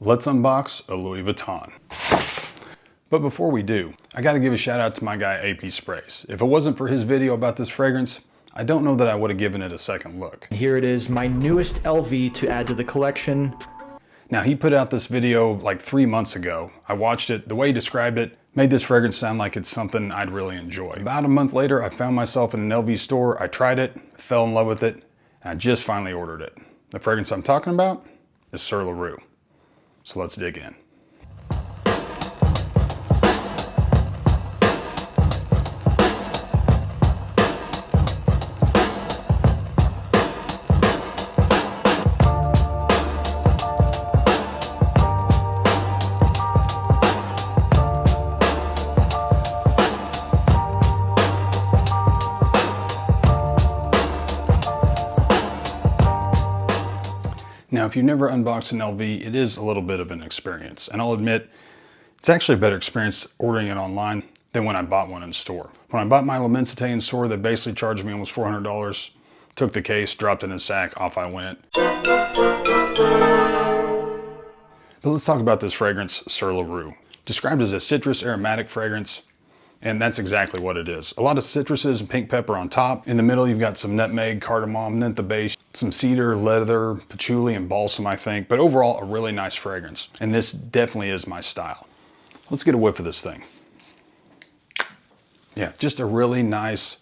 let's unbox a Louis Vuitton. But before we do, I gotta give a shout out to my guy AP Sprays. If it wasn't for his video about this fragrance, I don't know that I would have given it a second look. Here it is, my newest LV to add to the collection. Now, he put out this video like 3 months ago. I watched it, the way he described it made this fragrance sound like it's something I'd really enjoy. About a month later, I found myself in an LV store, I tried it, fell in love with it, and I just finally ordered it. The fragrance I'm talking about is Sur la Route. So let's dig in. Now, if you've never unboxed an LV, it is a little bit of an experience. And I'll admit, it's actually a better experience ordering it online than when I bought one in store. When I bought my L'Immensité in store, they basically charged me almost $400. Took the case, dropped it in a sack, off I went. But let's talk about this fragrance, Sur la Route. Described as a citrus aromatic fragrance, and that's exactly what it is. A lot of citruses and pink pepper on top. In the middle, you've got some nutmeg, cardamom, and then at the base, some cedar, leather, patchouli, and balsam, I think. But overall, a really nice fragrance. And this definitely is my style. Let's get a whiff of this thing. Yeah, just a really nice,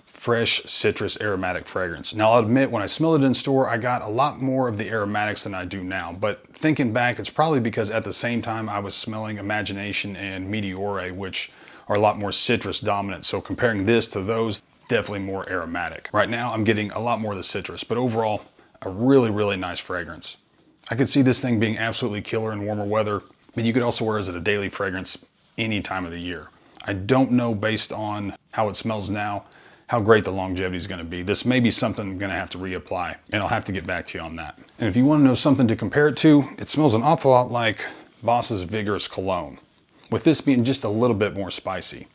fresh citrus aromatic fragrance. Now, I'll admit, when I smelled it in store, I got a lot more of the aromatics than I do now. But thinking back, it's probably because at the same time, I was smelling Imagination and Meteore, which are a lot more citrus dominant. So comparing this to those, definitely more aromatic. Right now, I'm getting a lot more of the citrus, but overall, a really, really nice fragrance. I could see this thing being absolutely killer in warmer weather, but you could also wear it as a daily fragrance any time of the year. I don't know, based on how it smells now, how great the longevity is gonna be. This may be something I'm gonna have to reapply, and I'll have to get back to you on that. And if you wanna know something to compare it to, it smells an awful lot like Boss's Vigorous Cologne, with this being just a little bit more spicy.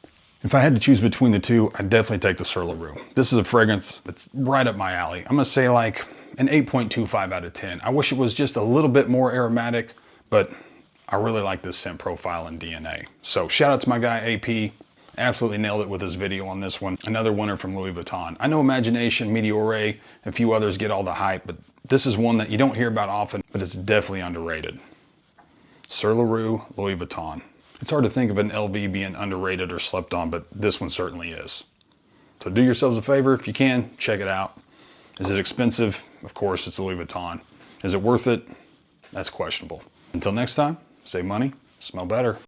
If I had to choose between the two, I'd definitely take the Sur la Route. This is a fragrance that's right up my alley. I'm gonna say like an 8.25 out of 10. I wish it was just a little bit more aromatic, but I really like this scent profile and DNA. So shout out to my guy AP. Absolutely nailed it with his video on this one. Another winner from Louis Vuitton. I know Imagination, Meteore, and a few others get all the hype, but this is one that you don't hear about often, but it's definitely underrated. Sur la Route, Louis Vuitton. It's hard to think of an LV being underrated or slept on, but this one certainly is. So do yourselves a favor, if you can, check it out. Is it expensive? Of course, it's Louis Vuitton. Is it worth it? That's questionable. Until next time, save money, smell better.